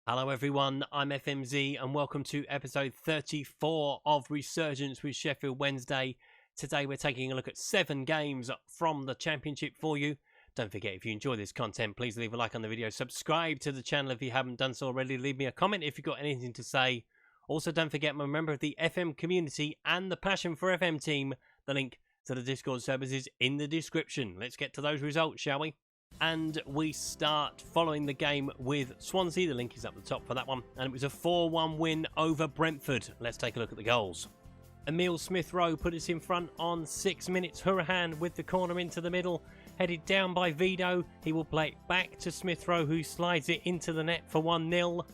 Hello everyone, I'm FMZ and welcome to episode 34 of Resurgence with Sheffield Wednesday. Today we're taking a look at 7 games from the Championship for you. Don't forget, if you enjoy this content, please leave a like on the video, subscribe to the channel if you haven't done so already, leave me a comment if you've got anything to say. Also, don't forget, I'm a member of the FM community and the Passion for FM team. The link to the Discord servers is in the description. Let's get to those results, shall we? And we start following the game with Swansea. The link is up the top for that one. And it was a 4-1 win over Brentford. Let's take a look at the goals. Emile Smith-Rowe put us in front on 6 minutes. Hourihane with the corner into the middle. Headed down by Vido. He will play it back to Smith-Rowe, who slides it into the net for 1-0.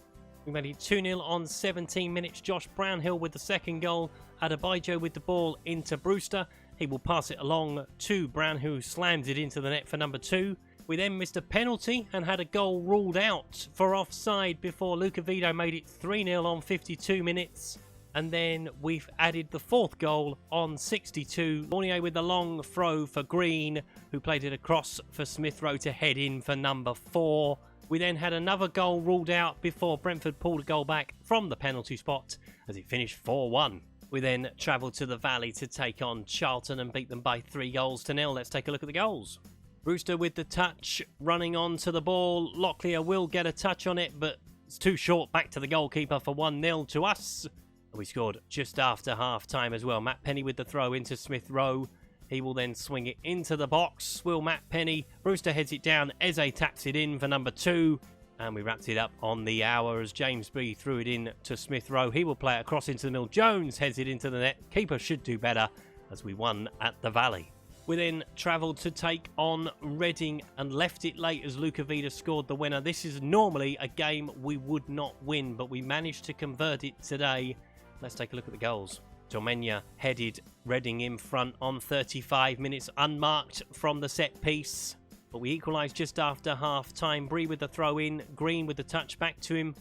We made it 2-0 on 17 minutes. Josh Brownhill with the second goal. Adebayo with the ball into Brewster. He will pass it along to Brownhill, who slams it into the net for number 2. We then missed a penalty and had a goal ruled out for offside before Luca Vido made it 3-0 on 52 minutes. And then we've added the 4th goal on 62. Fournier with the long throw for Green, who played it across for Smith-Rowe to head in for number 4. We then had another goal ruled out before Brentford pulled a goal back from the penalty spot as it finished 4-1. We then travelled to the Valley to take on Charlton and beat them by 3-0. Let's take a look at the goals. Brewster with the touch, running on to the ball. Locklear will get a touch on it, but it's too short back to the goalkeeper for 1-0 to us. We scored just after half-time as well. Matt Penny with the throw into Smith-Rowe. He will then swing it into the box. Will Matt Penny. Brewster heads it down. Eze taps it in for number 2. And we wrapped it up on the hour as James B threw it in to Smith-Rowe. He will play it across into the middle. Jones heads it into the net. Keeper should do better as we won at the Valley. We then travelled to take on Reading and left it late as Luca Vido scored the winner. This is normally a game we would not win, but we managed to convert it today. Let's take a look at the goals. Tormenia headed Reading in front on 35 minutes, unmarked from the set piece. But we equalised just after half-time. Bree with the throw-in, Green with the touch back to him.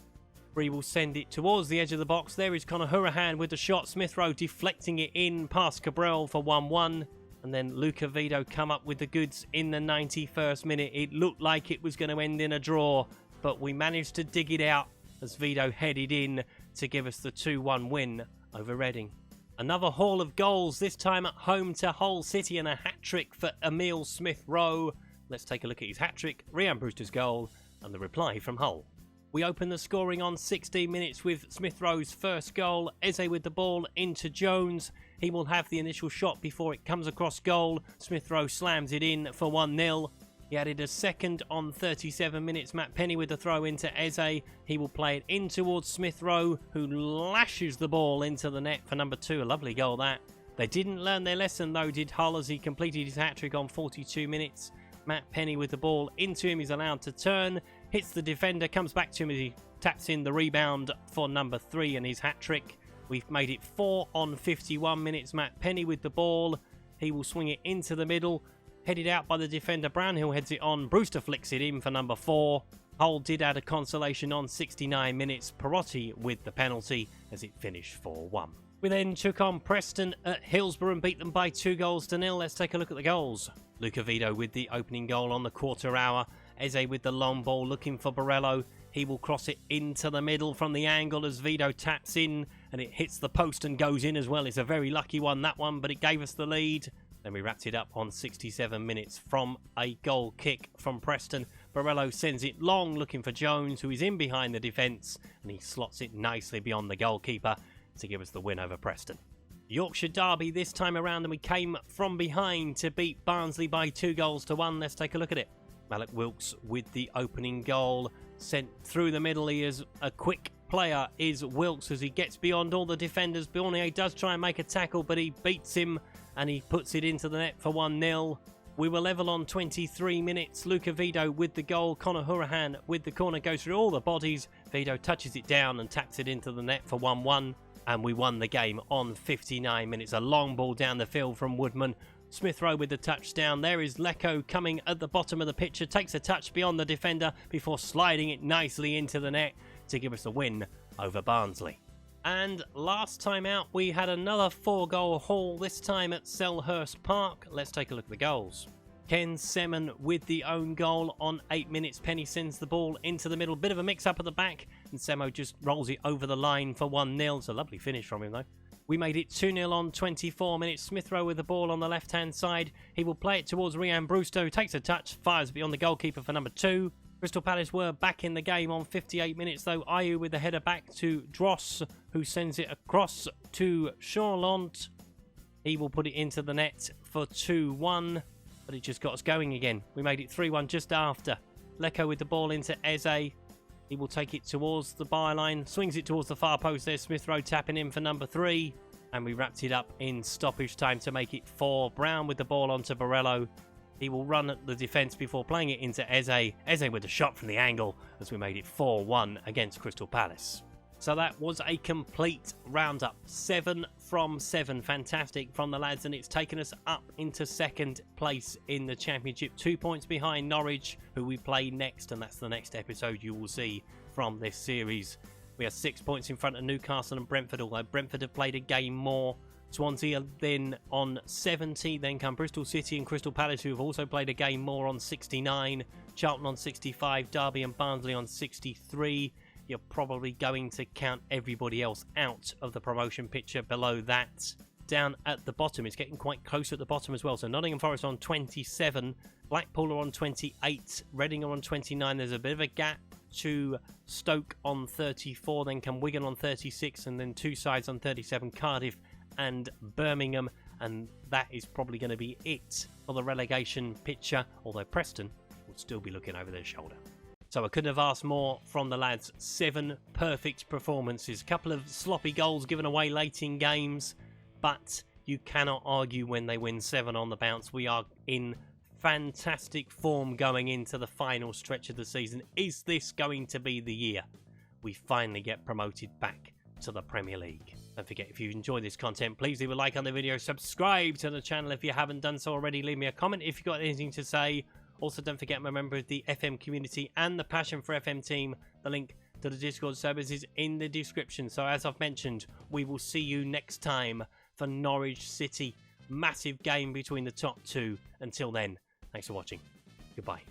Bree will send it towards the edge of the box. There is Conor Hourihane with the shot. Smith-Rowe deflecting it in past Cabral for 1-1. And then Luca Vido come up with the goods in the 91st minute. It looked like it was going to end in a draw, but we managed to dig it out as Vido headed in to give us the 2-1 win over Reading. Another haul of goals, this time at home to Hull City, and a hat-trick for Emile Smith-Rowe. Let's take a look at his hat-trick, Ryan Brewster's goal, and the reply from Hull. We open the scoring on 16 minutes with Smith-Rowe's first goal. Eze with the ball into Jones. He will have the initial shot before it comes across goal. Smith-Rowe slams it in for 1-0. He added a second on 37 minutes. Matt Penny with the throw into Eze. He will play it in towards Smith-Rowe, who lashes the ball into the net for number 2. A lovely goal that. They didn't learn their lesson though, did Hull, as he completed his hat-trick on 42 minutes. Matt Penny with the ball into him. He's allowed to turn. Hits the defender, comes back to him as he taps in the rebound for number 3 and his hat-trick. We've made it 4 on 51 minutes. Matt Penny with the ball. He will swing it into the middle. Headed out by the defender. Brownhill heads it on. Brewster flicks it in for number 4. Hull did add a consolation on 69 minutes. Perotti with the penalty as it finished 4-1. We then took on Preston at Hillsborough and beat them by 2-0. Let's take a look at the goals. Luca Vido with the opening goal on the quarter hour. Eze with the long ball looking for Borello. He will cross it into the middle from the angle as Vido taps in and it hits the post and goes in as well. It's a very lucky one, that one, but it gave us the lead. Then we wrapped it up on 67 minutes from a goal kick from Preston. Borello sends it long looking for Jones, who is in behind the defence, and he slots it nicely beyond the goalkeeper to give us the win over Preston. Yorkshire derby this time around, and we came from behind to beat Barnsley by 2-1. Let's take a look at it. Malik Wilkes with the opening goal, sent through the middle. He is a quick player, is Wilkes, as he gets beyond all the defenders. Fournier does try and make a tackle, but he beats him and he puts it into the net for 1-0. We were level on 23 minutes. Luca Vido with the goal. Conor Hourihane with the corner, goes through all the bodies. Vido touches it down and taps it into the net for 1-1. And we won the game on 59 minutes. A long ball down the field from Woodman. Smith-Rowe with the touchdown. There is Lecco coming at the bottom of the picture. Takes a touch beyond the defender before sliding it nicely into the net to give us a win over Barnsley. And last time out, we had another 4-goal haul, this time at Selhurst Park. Let's take a look at the goals. Ken Seaman with the own goal on 8 minutes. Penny sends the ball into the middle. Bit of a mix-up at the back. And Semo just rolls it over the line for 1-0. It's a lovely finish from him, though. We made it 2-0 on 24 minutes. Smith Rowe with the ball on the left-hand side. He will play it towards Ryan Brewster, who takes a touch, fires beyond the goalkeeper for number 2. Crystal Palace were back in the game on 58 minutes, though. Ayew with the header back to Dross, who sends it across to Charlton. He will put it into the net for 2-1, but it just got us going again. We made it 3-1 just after. Lecco with the ball into Eze. He will take it towards the byline, swings it towards the far post there. Smith Rowe tapping in for number 3. And we wrapped it up in stoppage time to make it 4. Brown with the ball onto Borello. He will run at the defence before playing it into Eze. Eze with a shot from the angle as we made it 4-1 against Crystal Palace. So that was a complete roundup. 7 from 7. Fantastic from the lads, and it's taken us up into second place in the Championship. 2 points behind Norwich, who we play next, and that's the next episode you will see from this series. We are 6 points in front of Newcastle and Brentford, although Brentford have played a game more. Swansea are then on 70. Then come Bristol City and Crystal Palace, who have also played a game more, on 69. Charlton on 65. Derby and Barnsley on 63. You're probably going to count everybody else out of the promotion picture below that. Down at the bottom, it's getting quite close at the bottom as well. So Nottingham Forest on 27. Blackpool are on 28. Reading are on 29. There's a bit of a gap to Stoke on 34. Then come Wigan on 36. And then two sides on 37. Cardiff and Birmingham, and that is probably going to be it for the relegation picture, although Preston will still be looking over their shoulder. So I couldn't have asked more from the lads. 7 perfect performances, a couple of sloppy goals given away late in games, but you cannot argue when they win 7 on the bounce. We are in fantastic form going into the final stretch of the season. Is this going to be the year we finally get promoted back to the Premier League? Don't forget, if you enjoyed this content, please leave a like on the video, subscribe to the channel if you haven't done so already, leave me a comment if you've got anything to say. Also, don't forget, I'm a member of the FM community and the Passion for FM team. The link to the Discord servers is in the description. So as I've mentioned, we will see you next time for Norwich City. Massive game between the top 2. Until then, thanks for watching. Goodbye.